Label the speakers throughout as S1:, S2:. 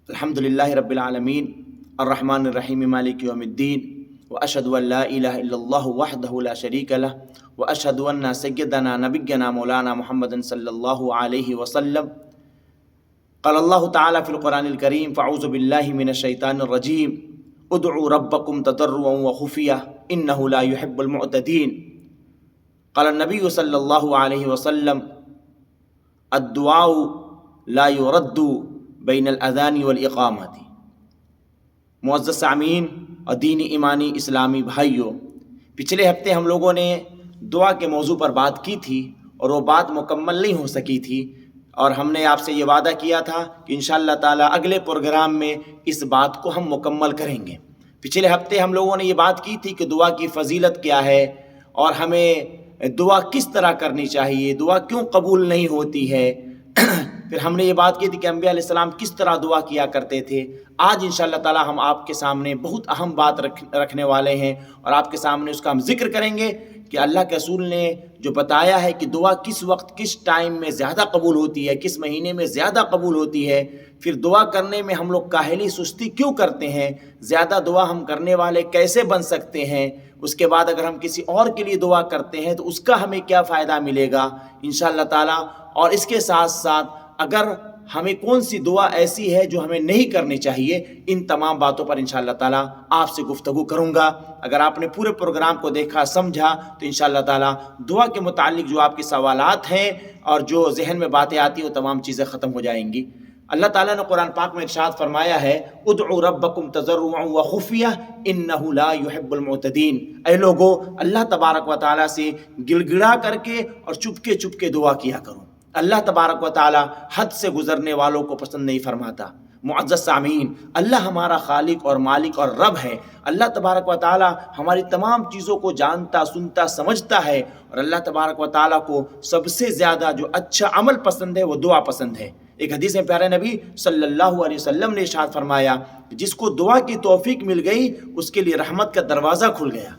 S1: الحمد للہ رب العالمین الرحمن الرحیم مالک یوم الدین واشهد ان لا الہ الا اللہ وحدہ لا شریک لہ واشهد ان سیدنا نبینا مولانا محمد صلی اللہ علیہ وسلم قال اللہ تعالی فی القرآن الکریم فاعوذ باللہ من الشیطان الرجیم ادعوا ربکم تضرعا وخفیہ انہ لا يحب المعتدین قال النبی صلی اللہ علیہ وسلم الدعاء لا يرد بین الاذان والاقامت۔ معزز سامعین اور دینی ایمانی اسلامی بھائیوں، پچھلے ہفتے ہم لوگوں نے دعا کے موضوع پر بات کی تھی اور وہ بات مکمل نہیں ہو سکی تھی، اور ہم نے آپ سے یہ وعدہ کیا تھا کہ انشاءاللہ تعالیٰ اگلے پروگرام میں اس بات کو ہم مکمل کریں گے۔ پچھلے ہفتے ہم لوگوں نے یہ بات کی تھی کہ دعا کی فضیلت کیا ہے اور ہمیں دعا کس طرح کرنی چاہیے، دعا کیوں قبول نہیں ہوتی ہے۔ پھر ہم نے یہ بات کی تھی کہ انبیاء علیہ السلام کس طرح دعا کیا کرتے تھے۔ آج انشاءاللہ تعالی ہم آپ کے سامنے بہت اہم بات رکھنے والے ہیں اور آپ کے سامنے اس کا ہم ذکر کریں گے کہ اللہ کے رسول نے جو بتایا ہے کہ دعا کس وقت کس ٹائم میں زیادہ قبول ہوتی ہے، کس مہینے میں زیادہ قبول ہوتی ہے، پھر دعا کرنے میں ہم لوگ کاہلی سستی کیوں کرتے ہیں، زیادہ دعا ہم کرنے والے کیسے بن سکتے ہیں، اس کے بعد اگر ہم کسی اور کے لیے دعا کرتے ہیں تو اس کا ہمیں کیا فائدہ ملے گا انشاءاللہ تعالی، اور اس کے ساتھ ساتھ اگر ہمیں کون سی دعا ایسی ہے جو ہمیں نہیں کرنی چاہیے، ان تمام باتوں پر انشاءاللہ تعالی آپ سے گفتگو کروں گا۔ اگر آپ نے پورے پروگرام کو دیکھا سمجھا تو انشاءاللہ تعالی دعا کے متعلق جو آپ کے سوالات ہیں اور جو ذہن میں باتیں آتی ہیں وہ تمام چیزیں ختم ہو جائیں گی۔ اللہ تعالیٰ نے قرآن پاک میں ارشاد فرمایا ہے ادعوا ربکم تضرعا وخفیہ انہ لا يحب المعتدین۔ اے لوگو، اللہ تبارک و تعالیٰ سے گڑ گڑا کر کے اور چپکے چپکے دعا کیا کرو۔ اللہ تبارک و تعالی حد سے گزرنے والوں کو پسند نہیں فرماتا۔ معزز سامعین، اللہ ہمارا خالق اور مالک اور رب ہے۔ اللہ تبارک و تعالی ہماری تمام چیزوں کو جانتا، سنتا، سمجھتا ہے، اور اللہ تبارک و تعالی کو سب سے زیادہ جو اچھا عمل پسند ہے وہ دعا پسند ہے۔ ایک حدیث میں پیارے نبی صلی اللہ علیہ وسلم نے ارشاد فرمایا کہ جس کو دعا کی توفیق مل گئی اس کے لیے رحمت کا دروازہ کھل گیا۔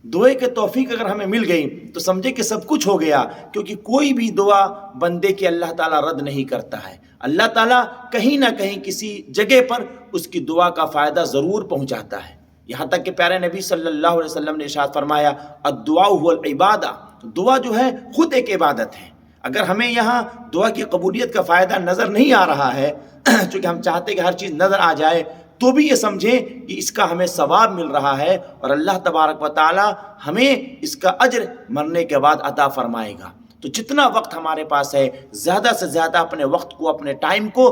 S1: دعائے کے توفیق اگر ہمیں مل گئی تو سمجھے کہ سب کچھ ہو گیا، کیونکہ کوئی بھی دعا بندے کی اللہ تعالیٰ رد نہیں کرتا ہے۔ اللہ تعالیٰ کہیں نہ کہیں کسی جگہ پر اس کی دعا کا فائدہ ضرور پہنچاتا ہے۔ یہاں تک کہ پیارے نبی صلی اللہ علیہ وسلم نے ارشاد فرمایا الدعاء هو العبادہ، دعا جو ہے خود ایک عبادت ہے۔ اگر ہمیں یہاں دعا کی قبولیت کا فائدہ نظر نہیں آ رہا ہے، چونکہ ہم چاہتے ہیں کہ ہر چیز نظر آ جائے، تو بھی یہ سمجھیں کہ اس کا ہمیں ثواب مل رہا ہے اور اللہ تبارک و تعالی ہمیں اس کا اجر مرنے کے بعد عطا فرمائے گا۔ تو جتنا وقت ہمارے پاس ہے زیادہ سے زیادہ اپنے وقت کو، اپنے ٹائم کو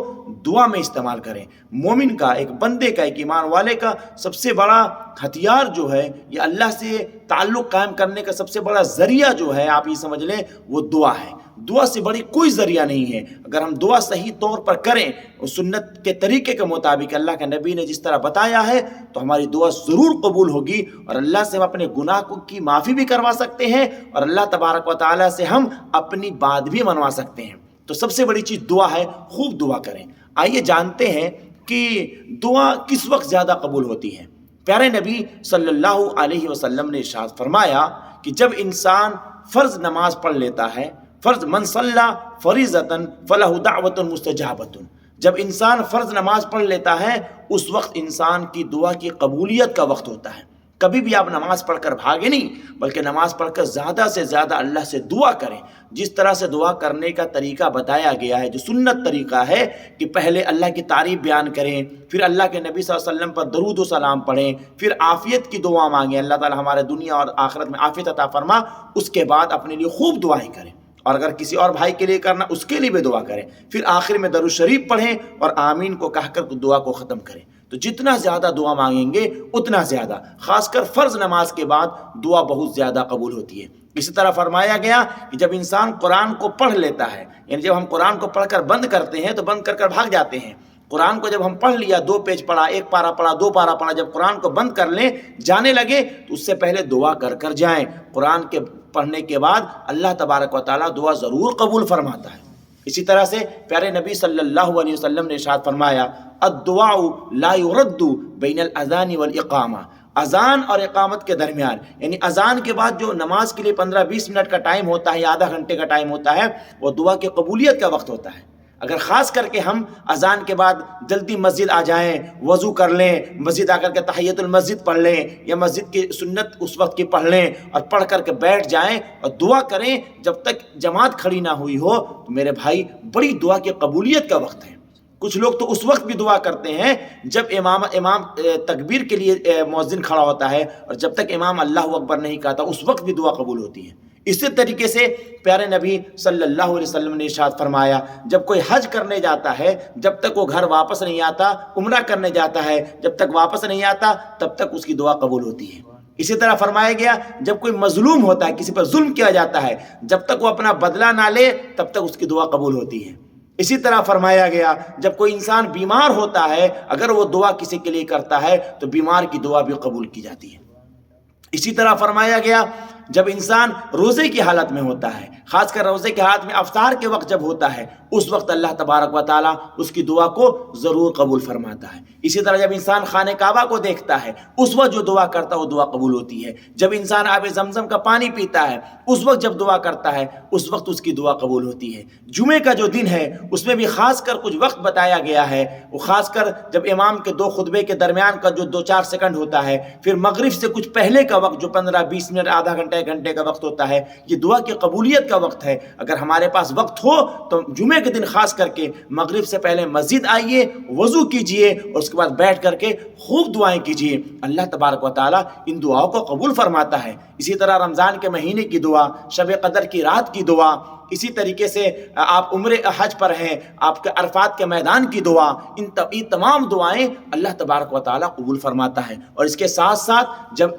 S1: دعا میں استعمال کریں۔ مومن کا، ایک بندے کا، ایک ایمان والے کا سب سے بڑا ہتھیار جو ہے، یہ اللہ سے تعلق قائم کرنے کا سب سے بڑا ذریعہ جو ہے، آپ یہ سمجھ لیں، وہ دعا ہے۔ دعا سے بڑی کوئی ذریعہ نہیں ہے۔ اگر ہم دعا صحیح طور پر کریں، سنت کے طریقے کے مطابق اللہ کے نبی نے جس طرح بتایا ہے، تو ہماری دعا ضرور قبول ہوگی، اور اللہ سے ہم اپنے گناہ کی معافی بھی کروا سکتے ہیں، اور اللہ تبارک و تعالیٰ سے ہم اپنی بات بھی منوا سکتے ہیں۔ تو سب سے بڑی چیز دعا ہے، خوب دعا کریں۔ آئیے جانتے ہیں کہ دعا کس وقت زیادہ قبول ہوتی ہے۔ پیارے نبی صلی اللہ علیہ وسلم نے ارشاد فرمایا کہ جب انسان فرض نماز پڑھ لیتا ہے، فرض من صلی فریضۃ فلہ دعوۃ مستجابۃ، جب انسان فرض نماز پڑھ لیتا ہے اس وقت انسان کی دعا کی قبولیت کا وقت ہوتا ہے۔ کبھی بھی آپ نماز پڑھ کر بھاگے نہیں، بلکہ نماز پڑھ کر زیادہ سے زیادہ اللہ سے دعا کریں۔ جس طرح سے دعا کرنے کا طریقہ بتایا گیا ہے، جو سنت طریقہ ہے کہ پہلے اللہ کی تعریف بیان کریں، پھر اللہ کے نبی صلی اللہ علیہ وسلم پر درود و سلام پڑھیں، پھر عافیت کی دعا مانگیں، اللہ تعالی ہمارے دنیا اور آخرت میں عافیت عطا فرما، اس کے بعد اپنے لیے خوب دعائیں کریں، اور اگر کسی اور بھائی کے لیے کرنا اس کے لیے بھی دعا کریں، پھر آخر میں درود شریف پڑھیں اور آمین کو کہہ کر دعا کو ختم کریں۔ تو جتنا زیادہ دعا مانگیں گے اتنا زیادہ، خاص کر فرض نماز کے بعد دعا بہت زیادہ قبول ہوتی ہے۔ اسی طرح فرمایا گیا کہ جب انسان قرآن کو پڑھ لیتا ہے، یعنی جب ہم قرآن کو پڑھ کر بند کرتے ہیں تو بند کر کر بھاگ جاتے ہیں۔ قرآن کو جب ہم پڑھ لیا، 2 پیج پڑھا، 1 پارہ پڑھا، 2 پارہ پڑھا، جب قرآن کو بند کر لیں جانے لگے تو اس سے پہلے دعا کر کر جائیں۔ قرآن کے پڑھنے کے بعد اللہ تبارک و تعالیٰ دعا ضرور قبول فرماتا ہے۔ اسی طرح سے پیارے نبی صلی اللہ علیہ وسلم نے ارشاد فرمایا الدعاء لا يرد بین الاذان والاقامہ، اذان اور اقامت کے درمیان، یعنی اذان کے بعد جو نماز کے لیے 15-20 منٹ کا ٹائم ہوتا ہے یا آدھا گھنٹے کا ٹائم ہوتا ہے، وہ دعا کی قبولیت کا وقت ہوتا ہے۔ اگر خاص کر کے ہم اذان کے بعد جلدی مسجد آ جائیں، وضو کر لیں، مسجد آ کر کے تحیۃ المسجد پڑھ لیں یا مسجد کی سنت اس وقت کی پڑھ لیں اور پڑھ کر کے بیٹھ جائیں اور دعا کریں جب تک جماعت کھڑی نہ ہوئی ہو، تو میرے بھائی بڑی دعا کی قبولیت کا وقت ہے۔ کچھ لوگ تو اس وقت بھی دعا کرتے ہیں جب امام تکبیر کے لیے مؤذن کھڑا ہوتا ہے، اور جب تک امام اللہ اکبر نہیں کہتا اس وقت بھی دعا قبول ہوتی ہے۔ اسی طریقے سے پیارے نبی صلی اللہ علیہ وسلم نے ارشاد فرمایا، جب کوئی حج کرنے جاتا ہے جب تک وہ گھر واپس نہیں آتا، عمرہ کرنے جاتا ہے جب تک واپس نہیں آتا تب تک اس کی دعا قبول ہوتی ہے۔ اسی طرح فرمایا گیا جب کوئی مظلوم ہوتا ہے، کسی پر ظلم کیا جاتا ہے، جب تک وہ اپنا بدلہ نہ لے تب تک اس کی دعا قبول ہوتی ہے۔ اسی طرح فرمایا گیا جب کوئی انسان بیمار ہوتا ہے، اگر وہ دعا کسی کے لیے کرتا ہے تو بیمار کی دعا بھی قبول کی جاتی ہے۔ اسی طرح فرمایا گیا جب انسان روزے کی حالت میں ہوتا ہے، خاص کر روزے کی حالت میں افطار کے وقت جب ہوتا ہے، اس وقت اللہ تبارک و تعالیٰ اس کی دعا کو ضرور قبول فرماتا ہے۔ اسی طرح جب انسان خانہ کعبہ کو دیکھتا ہے، اس وقت جو دعا کرتا ہے وہ دعا قبول ہوتی ہے۔ جب انسان آب زمزم کا پانی پیتا ہے، اس وقت جب دعا کرتا ہے اس وقت اس کی دعا قبول ہوتی ہے۔ جمعے کا جو دن ہے اس میں بھی خاص کر کچھ وقت بتایا گیا ہے، وہ خاص کر جب امام کے دو خطبے کے درمیان کا جو 2-4 سیکنڈ ہوتا ہے، پھر مغرب سے کچھ پہلے کا وقت جو 15-20 منٹ، آدھا گھنٹہ، 1 گھنٹے کا وقت ہوتا ہے، یہ دعا کی قبولیت کا وقت ہے۔ اگر ہمارے پاس وقت ہو تو جمعے کے دن خاص کر کے مغرب سے پہلے مسجد آئیے، وضو کیجئے اور اس کے بعد بیٹھ کر کے خوب دعائیں کیجئے، اللہ تبارک و تعالیٰ ان دعاؤں کو قبول فرماتا ہے۔ اسی طرح رمضان کے مہینے کی دعا، شب قدر کی رات کی دعا، اسی طریقے سے آپ عمرے حج پر ہیں، آپ کے عرفات کے میدان کی دعا، ان تمام دعائیں اللہ تبارک و تعالیٰ قبول فرماتا ہے۔ اور اس کے ساتھ ساتھ جب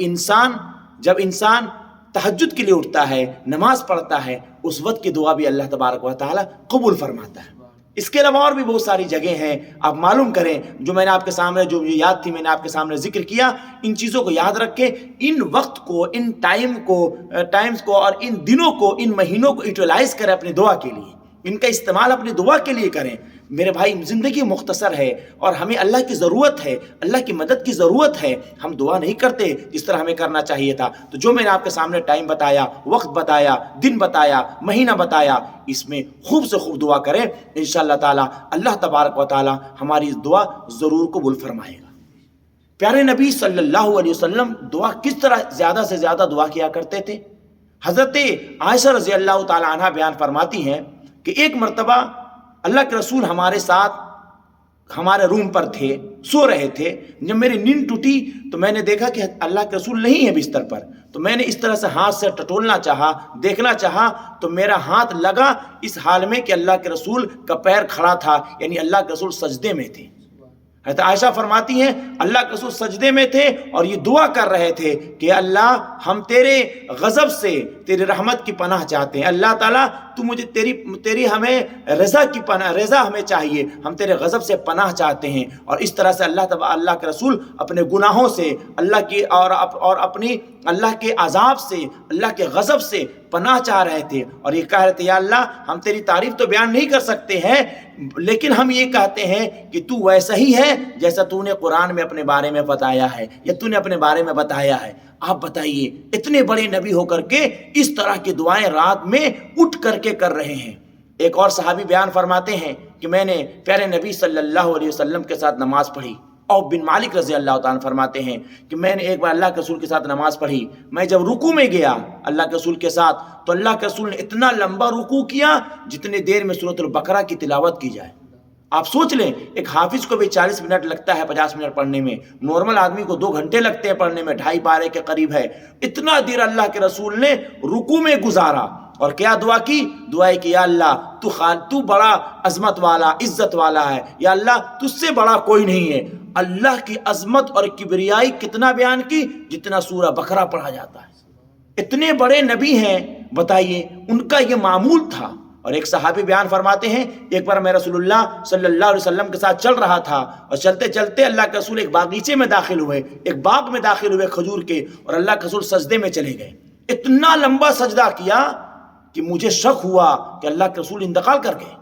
S1: انسان تہجد کے لیے اٹھتا ہے، نماز پڑھتا ہے، اس وقت کی دعا بھی اللہ تبارک و تعالیٰ قبول فرماتا ہے۔ اس کے علاوہ اور بھی بہت ساری جگہیں ہیں، آپ معلوم کریں، جو میں نے آپ کے سامنے جو مجھے یاد تھی میں نے آپ کے سامنے ذکر کیا، ان چیزوں کو یاد رکھیں، ان وقت کو، ان ٹائمز کو اور ان دنوں کو، ان مہینوں کو یوٹیلائز کریں اپنی دعا کے لیے، ان کا استعمال اپنی دعا کے لیے کریں۔ میرے بھائی زندگی مختصر ہے اور ہمیں اللہ کی ضرورت ہے، اللہ کی مدد کی ضرورت ہے، ہم دعا نہیں کرتے جس طرح ہمیں کرنا چاہیے تھا۔ تو جو میں نے آپ کے سامنے ٹائم بتایا، وقت بتایا، دن بتایا، مہینہ بتایا، اس میں خوب سے خوب دعا کریں، انشاءاللہ تعالی اللہ تبارک و تعالی ہماری دعا ضرور قبول فرمائے گا۔ پیارے نبی صلی اللہ علیہ وسلم دعا کس طرح زیادہ سے زیادہ دعا کیا کرتے تھے؟ حضرت عائشہ رضی اللہ تعالی عنہ بیان فرماتی ہیں کہ ایک مرتبہ اللہ کے رسول ہمارے ساتھ ہمارے روم پر تھے، سو رہے تھے۔ جب میری نیند ٹوٹی تو میں نے دیکھا کہ اللہ کے رسول نہیں ہے بستر پر، تو میں نے اس طرح سے ہاتھ سے ٹٹولنا چاہا، دیکھنا چاہا، تو میرا ہاتھ لگا اس حال میں کہ اللہ کے رسول کا پیر کھڑا تھا، یعنی اللہ کے رسول سجدے میں تھے۔ حضرت عائشہ فرماتی ہیں اللہ کے رسول سجدے میں تھے اور یہ دعا کر رہے تھے کہ اللہ ہم تیرے غضب سے، تیری رحمت کی پناہ چاہتے ہیں، اللہ تعالیٰ تو مجھے تیری ہمیں رضا ہمیں چاہیے، ہم تیرے غضب سے پناہ چاہتے ہیں۔ اور اس طرح سے اللہ کے رسول اپنے گناہوں سے، اللہ کی اور اپنی اللہ کے عذاب سے، اللہ کے غضب سے پناہ چاہ رہے تھے، اور یہ کہہ رہے تھے یا اللہ ہم تیری تعریف تو بیان نہیں کر سکتے ہیں، لیکن ہم یہ کہتے ہیں کہ تو ویسا ہی ہے جیسا تو نے قرآن میں اپنے بارے میں بتایا ہے، یا تو نے اپنے بارے میں بتایا ہے۔ آپ بتائیے اتنے بڑے نبی ہو کر کے اس طرح کی دعائیں رات میں اٹھ کر کے کر رہے ہیں۔ ایک اور صحابی بیان فرماتے ہیں کہ میں نے پیارے نبی صلی اللہ علیہ وسلم کے ساتھ نماز پڑھی۔ عوف بن مالک رضی اللہ تعالیٰ فرماتے ہیں کہ میں نے ایک بار اللہ کے رسول کے ساتھ نماز پڑھی، میں جب رکوع میں گیا اللہ کے رسول کے ساتھ، تو اللہ کے رسول نے اتنا لمبا رکوع کیا جتنے دیر میں سورۃ البقرہ کی تلاوت کی جائے۔ آپ سوچ لیں ایک حافظ کو بھی 40 منٹ لگتا ہے 50 منٹ پڑھنے میں، نارمل آدمی کو 2 گھنٹے لگتے ہیں پڑھنے میں، 2.5 پارے کے قریب ہے۔ اتنا دیر اللہ کے رسول نے رکوع میں گزارا، اور کیا دعا کی؟ دعا کہ یا اللہ تو بڑا عظمت والا، عزت والا ہے، یا اللہ تجھ سے بڑا کوئی نہیں ہے۔ اللہ کی عظمت اور کبریائی کتنا بیان کی؟ جتنا سورہ بقرہ پڑھا جاتا ہے۔ اتنے بڑے نبی ہیں، بتائیے ان کا یہ معمول تھا۔ اور ایک صحابی بیان فرماتے ہیں ایک بار میں رسول اللہ صلی اللہ علیہ وسلم کے ساتھ چل رہا تھا، اور چلتے چلتے اللہ کے رسول ایک باغیچے میں داخل ہوئے، ایک باغ میں داخل ہوئے کھجور کے، اور اللہ کے رسول سجدے میں چلے گئے۔ اتنا لمبا سجدہ کیا کہ مجھے شک ہوا کہ اللہ کے رسول انتقال کر گئے۔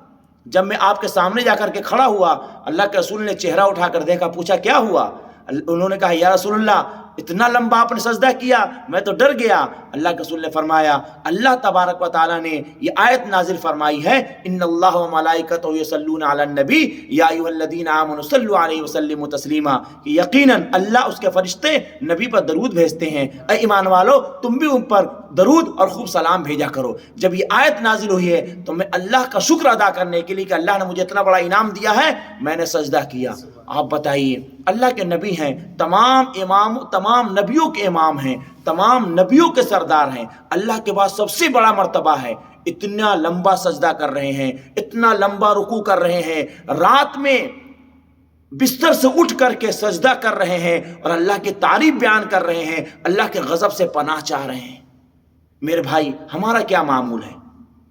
S1: جب میں آپ کے سامنے جا کر کے کھڑا ہوا، اللہ کے رسول نے چہرہ اٹھا کر دیکھا، پوچھا کیا ہوا؟ انہوں نے کہا یا رسول اللہ اتنا لمبا آپ نے سجدہ کیا، میں تو ڈر گیا۔ اللہ کے رسول نے فرمایا اللہ تبارک و تعالیٰ نے یہ آیت نازل فرمائی ہے، ان اللہ و ملائکتہ یصلون علی النبی یا ایھا الذین آمنوا صلوا علیہ وسلموا تسلیما، کہ یقیناً اللہ اس کے فرشتے نبی پر درود بھیجتے ہیں، اے ایمان والو تم بھی ان پر درود اور خوب سلام بھیجا کرو۔ جب یہ آیت نازل ہوئی ہے تو میں اللہ کا شکر ادا کرنے کے لیے کہ اللہ نے مجھے اتنا بڑا انعام دیا ہے، میں نے سجدہ کیا۔ آپ بتائیے، اللہ کے نبی ہیں، تمام نبیوں کے امام ہیں، تمام نبیوں کے سردار ہیں، اللہ کے بعد سب سے بڑا مرتبہ ہے، اتنا لمبا سجدہ کر رہے ہیں، اتنا لمبا رکوع کر رہے ہیں، رات میں بستر سے اٹھ کر کے سجدہ کر رہے ہیں اور اللہ کی تعریف بیان کر رہے ہیں، اللہ کے غضب سے پناہ چاہ رہے ہیں۔ میرے بھائی، ہمارا کیا معمول ہے؟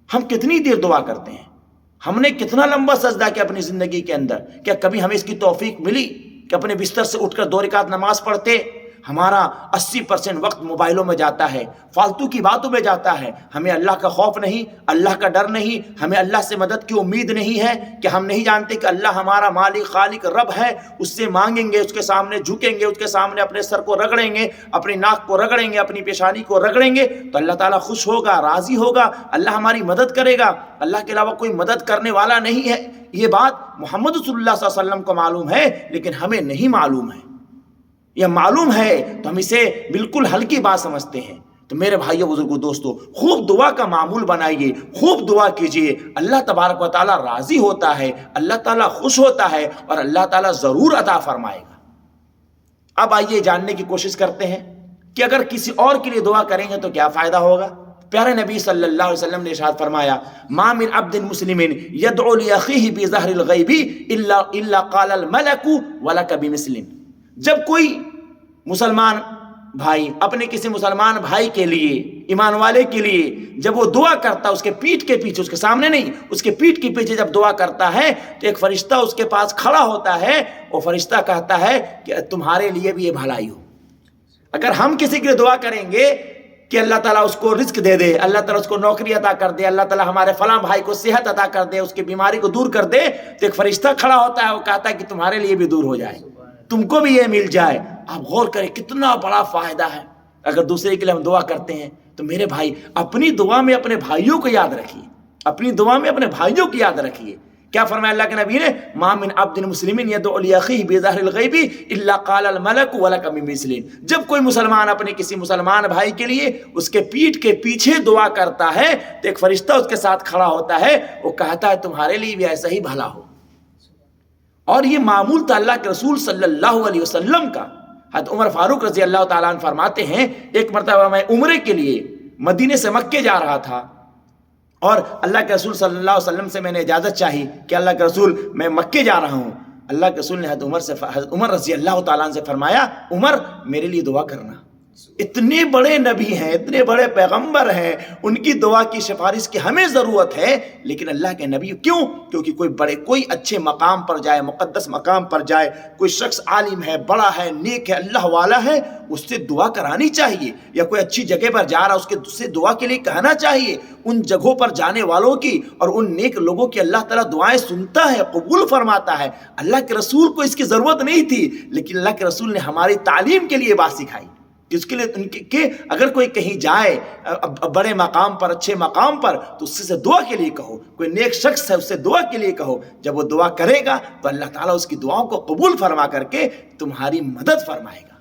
S1: ہم کتنی دیر دعا کرتے ہیں؟ ہم نے کتنا لمبا سجدہ کیا اپنی زندگی کے اندر؟ کیا کبھی ہمیں اس کی توفیق ملی کہ اپنے بستر سے اٹھ کر 2 رکعت نماز پڑھتے؟ ہمارا 80% وقت موبائلوں میں جاتا ہے، فالتو کی باتوں میں جاتا ہے، ہمیں اللہ کا خوف نہیں، اللہ کا ڈر نہیں، ہمیں اللہ سے مدد کی امید نہیں ہے، کہ ہم نہیں جانتے کہ اللہ ہمارا مالک خالق رب ہے، اس سے مانگیں گے، اس کے سامنے جھکیں گے، اس کے سامنے اپنے سر کو رگڑیں گے، اپنی ناک کو رگڑیں گے، اپنی پیشانی کو رگڑیں گے تو اللہ تعالیٰ خوش ہوگا، راضی ہوگا، اللہ ہماری مدد کرے گا، اللہ کے علاوہ کوئی مدد کرنے والا نہیں ہے۔ یہ بات محمد رسول اللہ صلی اللہ علیہ وسلم کو معلوم ہے، لیکن ہمیں نہیں معلوم ہے۔ یہ معلوم ہے تو ہم اسے بالکل ہلکی بات سمجھتے ہیں۔ تو میرے بھائیو بزرگوں دوستو، خوب دعا کا معمول بنائیے، خوب دعا کیجئے، اللہ تبارک و تعالیٰ راضی ہوتا ہے، اللہ تعالیٰ خوش ہوتا ہے اور اللہ تعالیٰ ضرور عطا فرمائے گا۔ اب آئیے جاننے کی کوشش کرتے ہیں کہ اگر کسی اور کے لیے دعا کریں گے تو کیا فائدہ ہوگا۔ پیارے نبی صلی اللہ علیہ وسلم نے ارشاد فرمایا، ما من عبد مسلم يدعو لأخيه بظهر الغیب الا قال الملک ولک بمثل۔ جب کوئی مسلمان بھائی اپنے کسی مسلمان بھائی کے لیے، ایمان والے کے لیے جب وہ دعا کرتا ہے، اس کے پیٹھ کے پیچھے، اس کے سامنے نہیں، اس کے پیٹھ کے پیچھے جب دعا کرتا ہے تو ایک فرشتہ اس کے پاس کھڑا ہوتا ہے، وہ فرشتہ کہتا ہے کہ تمہارے لیے بھی یہ بھلائی ہو۔ اگر ہم کسی کے لیے دعا کریں گے کہ اللہ تعالیٰ اس کو رزق دے دے، اللہ تعالیٰ اس کو نوکری عطا کر دے، اللہ تعالیٰ ہمارے فلاں بھائی کو صحت عطا کر دے، اس کی بیماری کو دور کر دے، تو ایک فرشتہ کھڑا ہوتا ہے، وہ کہتا ہے کہ تمہارے لیے بھی دور ہو جائے، تم کو بھی یہ مل جائے۔ آپ غور کریں کتنا بڑا فائدہ ہے اگر دوسرے کے لیے ہم دعا کرتے ہیں۔ تو میرے بھائی، اپنی دعا میں اپنے بھائیوں کو یاد رکھیے، اپنی دعا میں اپنے بھائیوں کی یاد رکھیے۔ کیا فرمایا اللہ کے نبی نے؟ ما من عبد مسلم يدعو لاخيه بظاهر الغیب الا قال الملک ولک بمثل۔ جب کوئی مسلمان اپنے کسی مسلمان بھائی کے لیے اس کے پیٹھ کے پیچھے دعا کرتا ہے تو ایک فرشتہ اس کے ساتھ کھڑا ہوتا ہے، وہ کہتا ہے تمہارے لیے بھی ایسا ہی بھلا ہو۔ اور یہ معمول تھا اللہ کے رسول صلی اللہ علیہ وسلم کا۔ حضرت عمر فاروق رضی اللہ تعالیٰ عنہ فرماتے ہیں، ایک مرتبہ میں عمرے کے لیے مدینے سے مکے جا رہا تھا اور اللہ کے رسول صلی اللہ علیہ وسلم سے میں نے اجازت چاہی کہ اللہ کے رسول میں مکے جا رہا ہوں۔ اللہ کے رسول نے حضرت عمر رضی اللہ تعالیٰ عنہ سے فرمایا، عمر میرے لیے دعا کرنا۔ اتنے بڑے نبی ہیں، اتنے بڑے پیغمبر ہیں، ان کی دعا کی سفارش کی ہمیں ضرورت ہے، لیکن اللہ کے نبی کیوں؟ کیونکہ کوئی اچھے مقام پر جائے، مقدس مقام پر جائے، کوئی شخص عالم ہے، بڑا ہے، نیک ہے، اللہ والا ہے، اس سے دعا کرانی چاہیے، یا کوئی اچھی جگہ پر جا رہا ہے اس سے دعا کے لیے کہنا چاہیے۔ ان جگہوں پر جانے والوں کی اور ان نیک لوگوں کی اللہ تعالیٰ دعائیں سنتا ہے، قبول فرماتا ہے۔ اللہ کے رسول کو اس کی ضرورت نہیں تھی، لیکن اللہ کے رسول نے ہماری تعلیم کے لیے بات سکھائی جس کے لیے کہ اگر کوئی کہیں جائے بڑے مقام پر، اچھے مقام پر، تو اس سے دعا کے لیے کہو، کوئی نیک شخص ہے اس سے دعا کے لیے کہو۔ جب وہ دعا کرے گا تو اللہ تعالیٰ اس کی دعاؤں کو قبول فرما کر کے تمہاری مدد فرمائے گا۔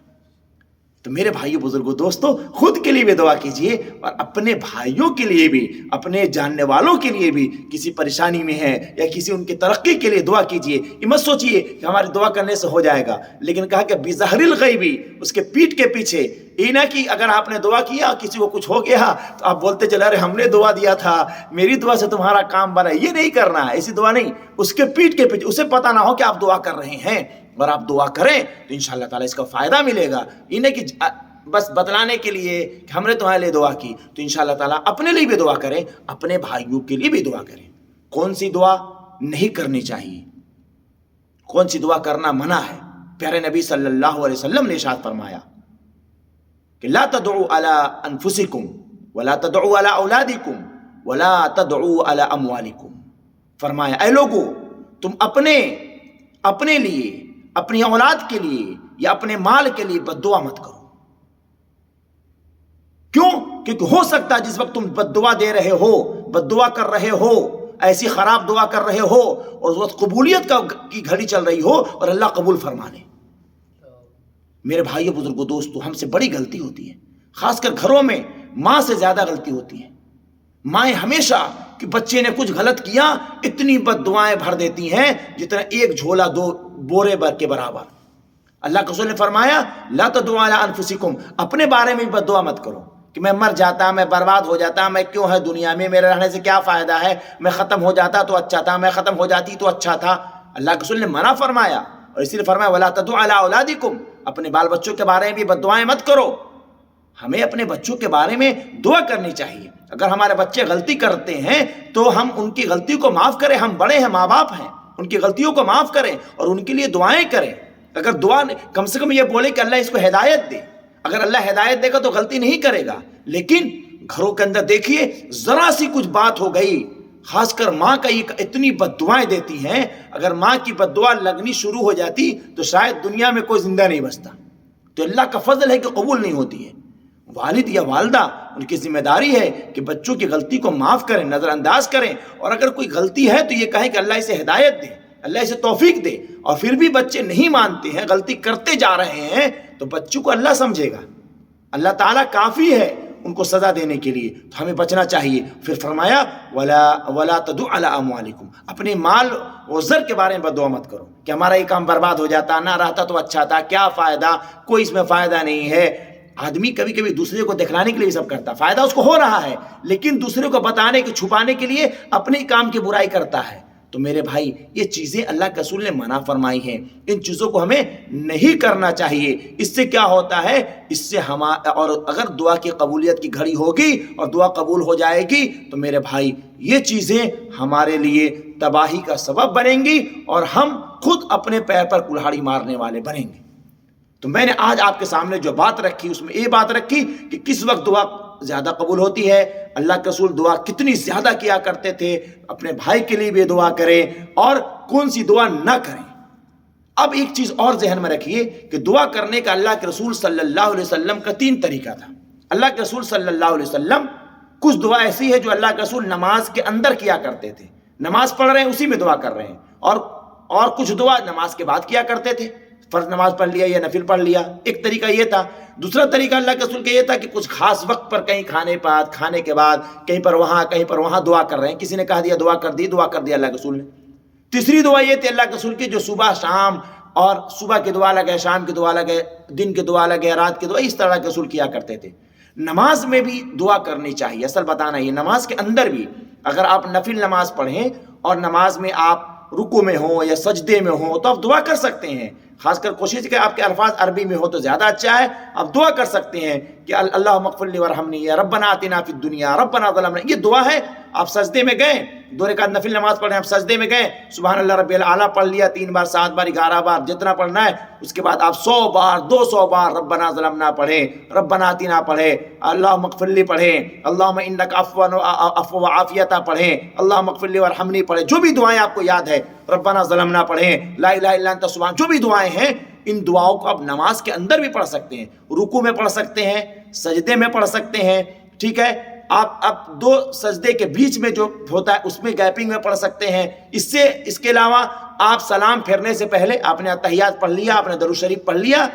S1: تو میرے بھائیو بزرگوں دوستو، خود کے لیے بھی دعا کیجئے اور اپنے بھائیوں کے لیے بھی، اپنے جاننے والوں کے لیے بھی، کسی پریشانی میں ہے یا کسی ان کی ترقی کے لیے دعا کیجئے۔ یہ مت سوچئے کہ ہماری دعا کرنے سے ہو جائے گا، لیکن کہا کہ بظاہر الغیب، اس کے پیٹھ کے پیچھے۔ یہ نہ کہ اگر آپ نے دعا کیا کسی کو کچھ ہو گیا تو آپ بولتے چلے ارے ہم نے دعا دیا تھا، میری دعا سے تمہارا کام بنا۔ یہ نہیں کرنا ہے، ایسی دعا نہیں۔ اس کے پیٹھ کے پیچھے، اسے پتہ نہ ہو کہ آپ دعا کر رہے ہیں، اور آپ دعا کریں تو انشاءاللہ تعالیٰ اس کا فائدہ ملے گا۔ یہ نہیں کہ بس بتلانے کے لیے کہ ہم نے تمہارے لیے دعا کی، تو انشاءاللہ تعالیٰ اپنے لیے بھی دعا کریں، اپنے بھائیوں کے لیے بھی دعا کریں۔ کون سی دعا نہیں کرنی چاہیے، کون سی دعا کرنا منع ہے؟ پیارے نبی صلی اللہ علیہ وسلم نے ارشاد فرمایا کہ لا تدعوا علی انفسکم ولا تدعوا علی اولادکم ولا تدعوا علی اموالکم۔ فرمایا اے لوگو، تم اپنے لیے، اپنی اولاد کے لیے یا اپنے مال کے لیے بد دعا مت کرو۔ کیوں؟ کیونکہ ہو سکتا ہے جس وقت تم بد دعا دے رہے ہو، بد دعا کر رہے ہو، ایسی خراب دعا کر رہے ہو، اور اس وقت قبولیت کی گھڑی چل رہی ہو اور اللہ قبول فرما لے۔ میرے بھائیو بزرگو دوستو، ہم سے بڑی غلطی ہوتی ہے، خاص کر گھروں میں ماں سے زیادہ غلطی ہوتی ہے۔ مائیں ہمیشہ کہ بچے نے کچھ غلط کیا اتنی بد دعائیں بھر دیتی ہیں جتنا ایک جھولا دو بورے بھر کے برابر۔ اللہ کے رسول نے فرمایا لا تدعوا علی انفسکم، اپنے بارے میں بد دعا مت کرو کہ میں مر جاتا، میں برباد ہو جاتا، میں کیوں ہے دنیا میں، میرے رہنے سے کیا فائدہ ہے، میں ختم ہو جاتا تو اچھا تھا، میں ختم ہو جاتی تو اچھا تھا۔ اللہ کے رسول نے منع فرمایا، اور اسی لیے فرمایا ولا تدعوا علی اولادکم، اپنے بال بچوں کے بارے میں بھی بد دعائیں مت کرو۔ ہمیں اپنے بچوں کے بارے میں دعا کرنی چاہیے۔ اگر ہمارے بچے غلطی کرتے ہیں تو ہم ان کی غلطی کو معاف کریں، ہم بڑے ہیں، ماں باپ ہیں، ان کی غلطیوں کو معاف کریں اور ان کے لیے دعائیں کریں۔ اگر دعا کم سے کم یہ بولے کہ اللہ اس کو ہدایت دے، اگر اللہ ہدایت دے گا تو غلطی نہیں کرے گا۔ لیکن گھروں کے اندر دیکھیے ذرا سی کچھ بات ہو گئی، خاص کر ماں کا یہ اتنی بد دعائیں دیتی ہیں، اگر ماں کی بد دعا لگنی شروع ہو جاتی تو شاید دنیا میں کوئی زندہ نہیں بچتا۔ تو اللہ کا فضل ہے کہ قبول نہیں ہوتی ہے۔ والد یا والدہ ان کی ذمہ داری ہے کہ بچوں کی غلطی کو معاف کریں، نظر انداز کریں، اور اگر کوئی غلطی ہے تو یہ کہیں کہ اللہ اسے ہدایت دے، اللہ اسے توفیق دے۔ اور پھر بھی بچے نہیں مانتے ہیں، غلطی کرتے جا رہے ہیں، تو بچوں کو اللہ سمجھے گا، اللہ تعالیٰ کافی ہے ان کو سزا دینے کے لیے۔ تو ہمیں بچنا چاہیے۔ پھر فرمایا ولا تدعوا علی اموالکم، اپنے مال و زر کے بارے میں بد دعا مت کرو کہ ہمارا یہ کام برباد ہو جاتا، نہ رہتا تو اچھا تھا، کیا فائدہ، کوئی اس میں فائدہ نہیں ہے۔ آدمی کبھی کبھی دوسرے کو دکھلانے کے لیے سب کرتا، فائدہ اس کو ہو رہا ہے، لیکن دوسرے کو بتانے کے چھپانے کے لیے اپنے کام کی برائی کرتا ہے۔ تو میرے بھائی یہ چیزیں اللہ کے رسول نے منع فرمائی ہیں، ان چیزوں کو ہمیں نہیں کرنا چاہیے۔ اس سے کیا ہوتا ہے، اس سے اور اگر دعا کی قبولیت کی گھڑی ہوگی اور دعا قبول ہو جائے گی تو میرے بھائی یہ چیزیں ہمارے لیے تباہی کا سبب بنیں گی اور ہم خود اپنے پیر پر کلہاڑی مارنے والے بنیں گے۔ تو میں نے آج آپ کے سامنے جو بات رکھی اس میں یہ بات رکھی کہ کس وقت دعا زیادہ قبول ہوتی ہے، اللہ کے رسول دعا کتنی زیادہ کیا کرتے تھے، اپنے بھائی کے لیے بھی دعا کریں اور کون سی دعا نہ کریں۔ اب ایک چیز اور ذہن میں رکھیے کہ دعا کرنے کا اللہ کے رسول صلی اللہ علیہ وسلم کا 3 طریقہ تھا۔ اللہ کے رسول صلی اللہ علیہ وسلم کچھ دعا ایسی ہے جو اللہ کے رسول نماز کے اندر کیا کرتے تھے، نماز پڑھ رہے ہیں اسی میں دعا کر رہے ہیں، اور کچھ دعا نماز کے بعد کیا کرتے تھے، فرض نماز پڑھ لیا یا نفل پڑھ لیا، ایک طریقہ یہ تھا۔ دوسرا طریقہ اللہ کے رسول کا یہ تھا کہ کچھ خاص وقت پر کہیں کھانے کے بعد کہیں پر وہاں دعا کر رہے ہیں، کسی نے کہا دیا دعا کر دیا اللہ کے رسول نے۔ تیسری دعا یہ تھی اللہ کے رسول کی جو صبح شام، اور صبح کی دعا الگ ہے، شام کی دعا الگ ہے، دن کی دعا الگ ہے، رات کی دعا، اس طرح کے رسول کیا کرتے تھے۔ نماز میں بھی دعا کرنی چاہیے، اصل بتانا یہ نماز کے اندر بھی اگر آپ نفل نماز پڑھیں اور نماز میں آپ رکوع میں ہوں یا سجدے میں ہوں تو آپ دعا کر سکتے ہیں۔ خاص کر کوشش کہ آپ کے الفاظ عربی میں ہو تو زیادہ اچھا ہے، آپ دعا کر سکتے ہیں کہ اللہم اغفر لی ورحمنی یا ربنا آتنا فی الدنیا ربنا ظلمنا، یہ دعا ہے۔ آپ سجدے میں گئے، 2 رکعت نفل نماز پڑھیں، آپ سجدے میں گئے، سبحان اللہ رب الاعلیٰ پڑھ لیا 3 بار 7 بار 11 بار جتنا پڑھنا ہے، اس کے بعد آپ 100 بار 200 بار ربنا ظلمنا پڑھیں، ربنا آتنا پڑھیں، اللہم اغفر لی پڑھیں، اللہم انک عفو وعافیت پڑھیں، اللہم اغفر لی ورحمنی پڑھیں، جو بھی دعائیں آپ کو یاد ہے، ربنا ظلمنا پڑھیں، لا الہ الا انت سبحان، جو بھی دعائیں ہیں ان دعاؤں کو آپ نماز کے اندر بھی پڑھ سکتے ہیں، رکوع میں پڑھ سکتے ہیں، سجدے میں پڑھ سکتے ہیں، ٹھیک ہے، آپ 2 سجدے کے بیچ میں جو ہوتا ہے اس میں گیپنگ میں پڑھ سکتے ہیں۔ اس کے علاوہ آپ سلام پھیرنے سے پہلے آپ نے اتحیات پڑھ لیا، آپ نے درود شریف پڑھ لیا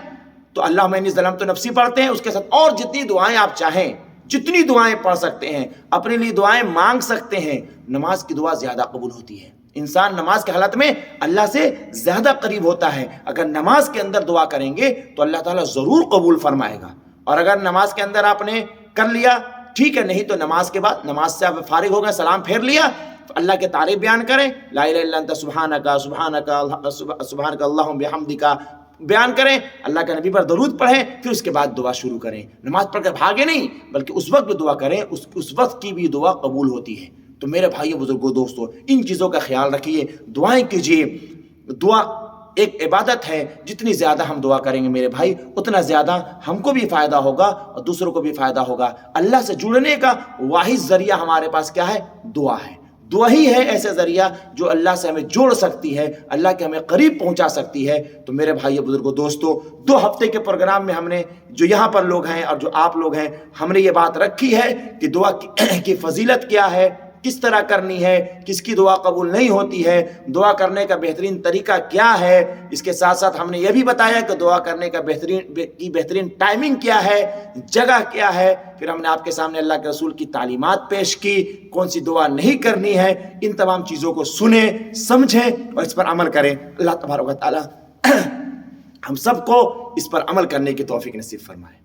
S1: تو اللہم انی ظلمت نفسی پڑھتے ہیں، اس کے ساتھ اور جتنی دعائیں آپ چاہیں، جتنی دعائیں پڑھ سکتے ہیں، اپنے لیے دعائیں مانگ سکتے ہیں۔ نماز کی دعا زیادہ قبول ہوتی ہے، انسان نماز کے حالت میں اللہ سے زیادہ قریب ہوتا ہے۔ اگر نماز کے اندر دعا کریں گے تو اللہ تعالیٰ ضرور قبول فرمائے گا، اور اگر نماز کے اندر آپ نے کر لیا ٹھیک ہے، نہیں تو نماز کے بعد، نماز سے آپ فارغ ہو گئے، سلام پھیر لیا تو اللہ کے تعریف بیان کریں، لا الہ الا انت سبحانک سبحانک اللہم بحمدک بیان کریں، اللہ کے نبی پر درود پڑھیں، پھر اس کے بعد دعا شروع کریں۔ نماز پڑھ کر بھاگے نہیں، بلکہ اس وقت بھی دعا کریں، اس وقت کی بھی دعا قبول ہوتی ہے۔ تو میرے بھائیو بزرگوں دوستو، ان چیزوں کا خیال رکھیے، دعائیں کیجیے۔ دعا ایک عبادت ہے، جتنی زیادہ ہم دعا کریں گے میرے بھائی اتنا زیادہ ہم کو بھی فائدہ ہوگا اور دوسروں کو بھی فائدہ ہوگا۔ اللہ سے جڑنے کا واحد ذریعہ ہمارے پاس کیا ہے؟ دعا ہے۔ دعا ہی ہے ایسا ذریعہ جو اللہ سے ہمیں جوڑ سکتی ہے، اللہ کے ہمیں قریب پہنچا سکتی ہے۔ تو میرے بھائیو بزرگوں دوستو، 2 ہفتے کے پروگرام میں ہم نے جو یہاں پر لوگ ہیں اور جو آپ لوگ ہیں، ہم نے یہ بات رکھی ہے کہ دعا کی فضیلت کیا ہے، کس طرح کرنی ہے، کس کی دعا قبول نہیں ہوتی ہے، دعا کرنے کا بہترین طریقہ کیا ہے۔ اس کے ساتھ ساتھ ہم نے یہ بھی بتایا کہ دعا کرنے کا بہترین ٹائمنگ کیا ہے، جگہ کیا ہے۔ پھر ہم نے آپ کے سامنے اللہ کے رسول کی تعلیمات پیش کی، کون سی دعا نہیں کرنی ہے۔ ان تمام چیزوں کو سنیں، سمجھیں اور اس پر عمل کریں۔ اللہ تبارک و تعالی ہم سب کو اس پر عمل کرنے کی توفیق نصیب فرمائے۔